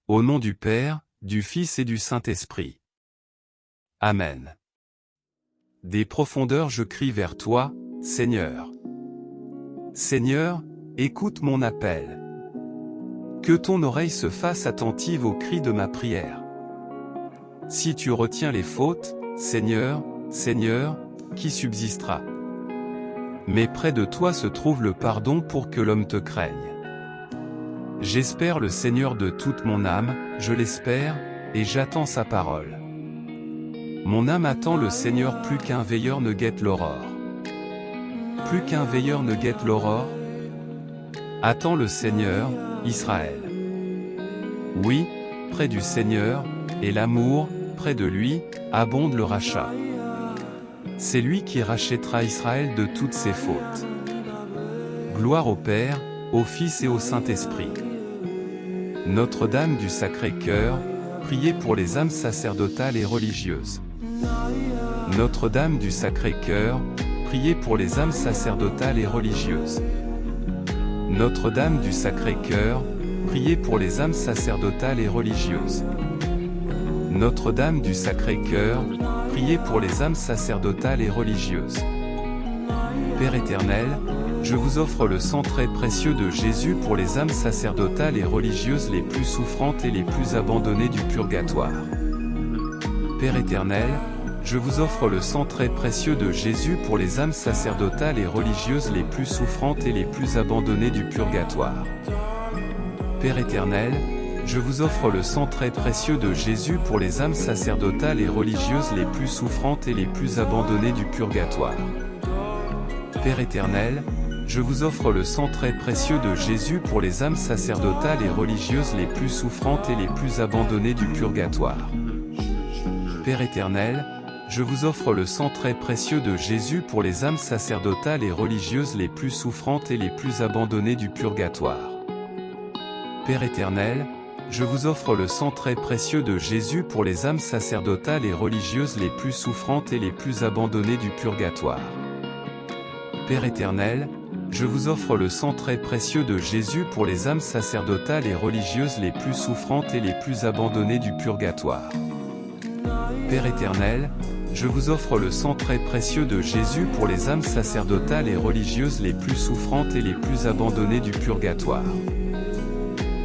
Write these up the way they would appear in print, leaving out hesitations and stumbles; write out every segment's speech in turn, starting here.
Au nom du Père, du Fils et du Saint-Esprit. Amen. Des profondeurs je crie vers toi, Seigneur. Seigneur, écoute mon appel. Que ton oreille se fasse attentive aux cris de ma prière. Si tu retiens les fautes, Seigneur, Seigneur, qui subsistera? Mais près de toi se trouve le pardon pour que l'homme te craigne. J'espère le Seigneur de toute mon âme, je l'espère, et j'attends sa parole. Mon âme attend le Seigneur plus qu'un veilleur ne guette l'aurore. Plus qu'un veilleur ne guette l'aurore. Attends le Seigneur, Israël. Oui, près du Seigneur, et l'amour, près de lui, abonde le rachat. C'est lui qui rachètera Israël de toutes ses fautes. Gloire au Père, au Fils et au Saint-Esprit. Notre-Dame du Sacré-Cœur, priez pour les âmes sacerdotales et religieuses. Notre-Dame du Sacré-Cœur, priez pour les âmes sacerdotales et religieuses. Notre-Dame du Sacré-Cœur, priez pour les âmes sacerdotales et religieuses. Notre-Dame du Sacré-Cœur, priez pour les âmes sacerdotales et religieuses. Père éternel, je vous offre le sang très précieux de Jésus pour les âmes sacerdotales et religieuses les plus souffrantes et les plus abandonnées du purgatoire. Père éternel, je vous offre le sang très précieux de Jésus pour les âmes sacerdotales et religieuses les plus souffrantes et les plus abandonnées du purgatoire. Père éternel, je vous offre le sang très précieux de Jésus pour les âmes sacerdotales et religieuses les plus souffrantes et les plus abandonnées du purgatoire. Père éternel, je vous offre le sang très précieux de Jésus pour les âmes sacerdotales et religieuses les plus souffrantes et les plus abandonnées du purgatoire. Père éternel, je vous offre le sang très précieux de Jésus pour les âmes sacerdotales et religieuses les plus souffrantes et les plus abandonnées du purgatoire. Père éternel, je vous offre le sang très précieux de Jésus pour les âmes sacerdotales et religieuses les plus souffrantes et les plus abandonnées du purgatoire. Père éternel, je vous offre le sang très précieux de Jésus pour les âmes sacerdotales et religieuses les plus souffrantes et les plus abandonnées du purgatoire. Père éternel, je vous offre le sang très précieux de Jésus pour les âmes sacerdotales et religieuses les plus souffrantes et les plus abandonnées du purgatoire.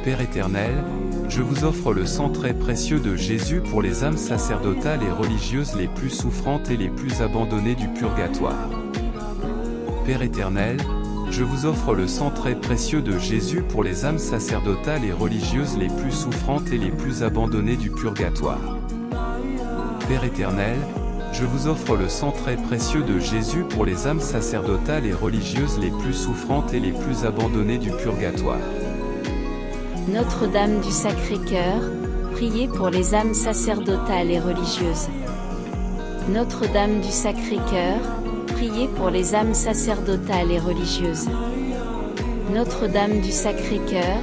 Père éternel, je vous offre le sang très précieux de Jésus pour les âmes sacerdotales et religieuses les plus souffrantes et les plus abandonnées du purgatoire. Père éternel, je vous offre le sang très précieux de Jésus pour les âmes sacerdotales et religieuses les plus souffrantes et les plus abandonnées du purgatoire. Père éternel, je vous offre le sang très précieux de Jésus pour les âmes sacerdotales et religieuses les plus souffrantes et les plus abandonnées du purgatoire. Notre-Dame du Sacré-Cœur, priez pour les âmes sacerdotales et religieuses. Notre-Dame du Sacré-Cœur, priez pour les âmes sacerdotales et religieuses. Notre-Dame du Sacré-Cœur,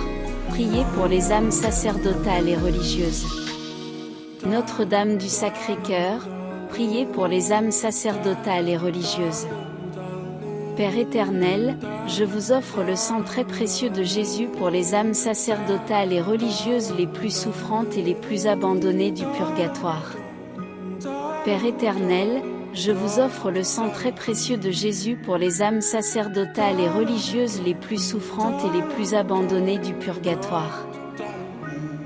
priez pour les âmes sacerdotales et religieuses. Notre-Dame du Sacré-Cœur, priez pour les âmes sacerdotales et religieuses. Père éternel, je vous offre le sang très précieux de Jésus pour les âmes sacerdotales et religieuses les plus souffrantes et les plus abandonnées du purgatoire. Père éternel, je vous offre le sang très précieux de Jésus pour les âmes sacerdotales et religieuses les plus souffrantes et les plus abandonnées du purgatoire.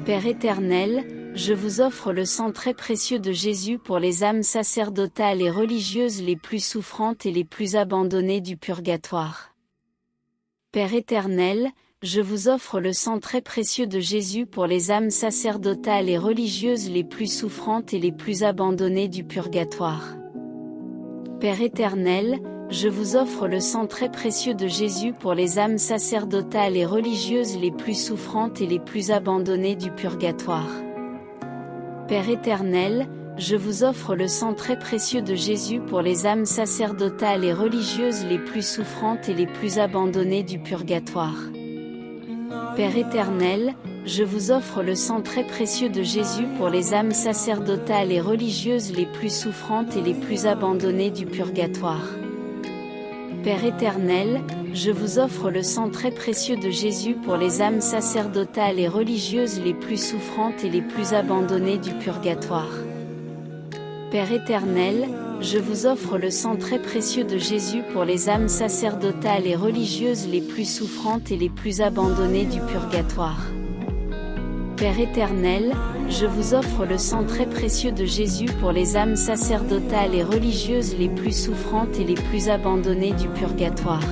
Père éternel, je vous offre le sang très précieux de Jésus pour les âmes sacerdotales et religieuses les plus souffrantes et les plus abandonnées du purgatoire. Père éternel, je vous offre le sang très précieux de Jésus pour les âmes sacerdotales et religieuses les plus souffrantes et les plus abandonnées du purgatoire. Père éternel, je vous offre le sang très précieux de Jésus pour les âmes sacerdotales et religieuses les plus souffrantes et les plus abandonnées du purgatoire. Père éternel, je vous offre le sang très précieux de Jésus pour les âmes sacerdotales et religieuses les plus souffrantes et les plus abandonnées du purgatoire. Père éternel, je vous offre le sang très précieux de Jésus pour les âmes sacerdotales et religieuses les plus souffrantes et les plus abandonnées du purgatoire. Père éternel, je vous offre le sang très précieux de Jésus pour les âmes sacerdotales et religieuses les plus souffrantes et les plus abandonnées du purgatoire. Père éternel, je vous offre le sang très précieux de Jésus pour les âmes sacerdotales et religieuses les plus souffrantes et les plus abandonnées du purgatoire. Père éternel, je vous offre le sang très précieux de Jésus pour les âmes sacerdotales et religieuses les plus souffrantes et les plus abandonnées du purgatoire.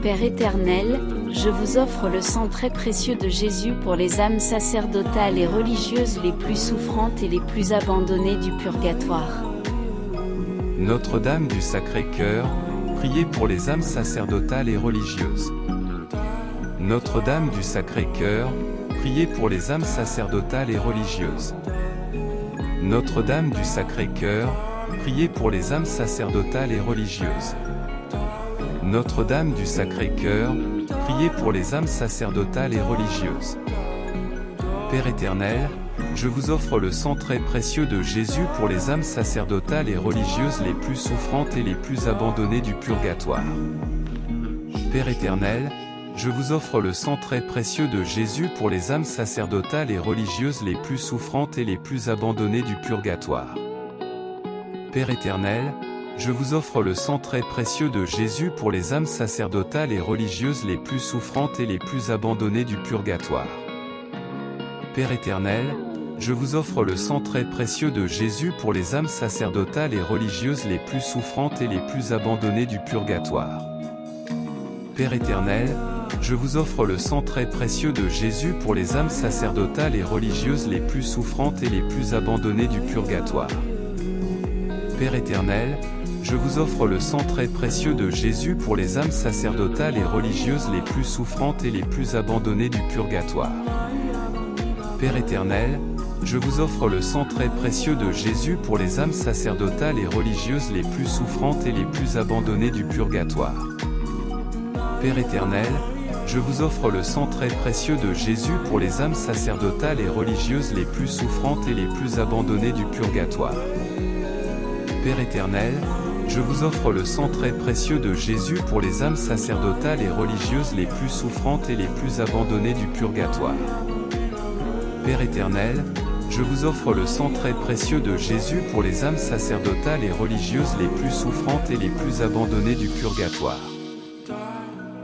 Père éternel, je vous offre le sang très précieux de Jésus pour les âmes sacerdotales et religieuses les plus souffrantes et les plus abandonnées du purgatoire. Notre-Dame du Sacré-Cœur, priez pour les âmes sacerdotales et religieuses. Notre-Dame du Sacré-Cœur, priez pour les âmes sacerdotales et religieuses. Notre-Dame du Sacré-Cœur, priez pour les âmes sacerdotales et religieuses. Notre-Dame du Sacré-Cœur, priez pour les âmes sacerdotales et religieuses. Père éternel, je vous offre le sang très précieux de Jésus pour les âmes sacerdotales et religieuses les plus souffrantes et les plus abandonnées du purgatoire. Père éternel, je vous offre le sang très précieux de Jésus pour les âmes sacerdotales et religieuses les plus souffrantes et les plus abandonnées du purgatoire. Père éternel, je vous offre le sang très précieux de Jésus pour les âmes sacerdotales et religieuses les plus souffrantes et les plus abandonnées du purgatoire. Père éternel, je vous offre le sang très précieux de Jésus pour les âmes sacerdotales et religieuses les plus souffrantes et les plus abandonnées du purgatoire. Père éternel, je vous offre le sang très précieux de Jésus pour les âmes sacerdotales et religieuses les plus souffrantes et les plus abandonnées du purgatoire. Père éternel, je vous offre le sang très précieux de Jésus pour les âmes sacerdotales et religieuses les plus souffrantes et les plus abandonnées du purgatoire. Père éternel, je vous offre le sang très précieux de Jésus pour les âmes sacerdotales et religieuses les plus souffrantes et les plus abandonnées du purgatoire. Père éternel, je vous offre le sang très précieux de Jésus pour les âmes sacerdotales et religieuses les plus souffrantes et les plus abandonnées du purgatoire. Père éternel, je vous offre le sang très précieux de Jésus pour les âmes sacerdotales et religieuses les plus souffrantes et les plus abandonnées du purgatoire. Père éternel, je vous offre le sang très précieux de Jésus pour les âmes sacerdotales et religieuses les plus souffrantes et les plus abandonnées du purgatoire.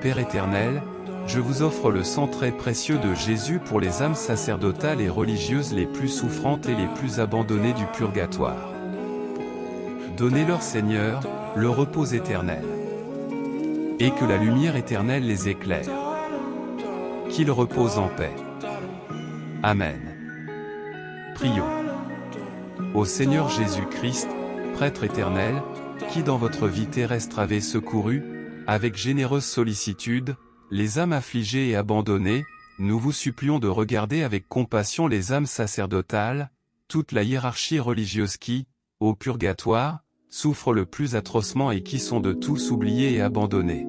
Père éternel, je vous offre le sang très précieux de Jésus pour les âmes sacerdotales et religieuses les plus souffrantes et les plus abandonnées du purgatoire. Donnez-leur, Seigneur, le repos éternel. Et que la lumière éternelle les éclaire. Qu'ils reposent en paix. Amen. Prions. Ô Seigneur Jésus-Christ, prêtre éternel, qui dans votre vie terrestre avez secouru, avec généreuse sollicitude, les âmes affligées et abandonnées, nous vous supplions de regarder avec compassion les âmes sacerdotales, toute la hiérarchie religieuse qui, au purgatoire, souffrent le plus atrocement et qui sont de tous oubliés et abandonnés.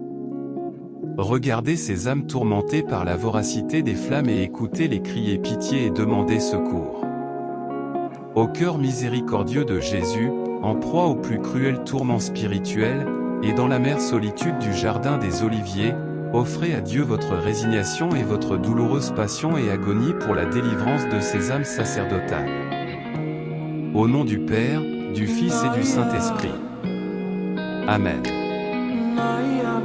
Regardez ces âmes tourmentées par la voracité des flammes et écoutez-les crier pitié et demander secours. Au cœur miséricordieux de Jésus, en proie aux plus cruels tourments spirituels, et dans l'amère solitude du jardin des Oliviers, offrez à Dieu votre résignation et votre douloureuse passion et agonie pour la délivrance de ces âmes sacerdotales. Au nom du Père, du Fils et du Saint-Esprit. Amen. Naya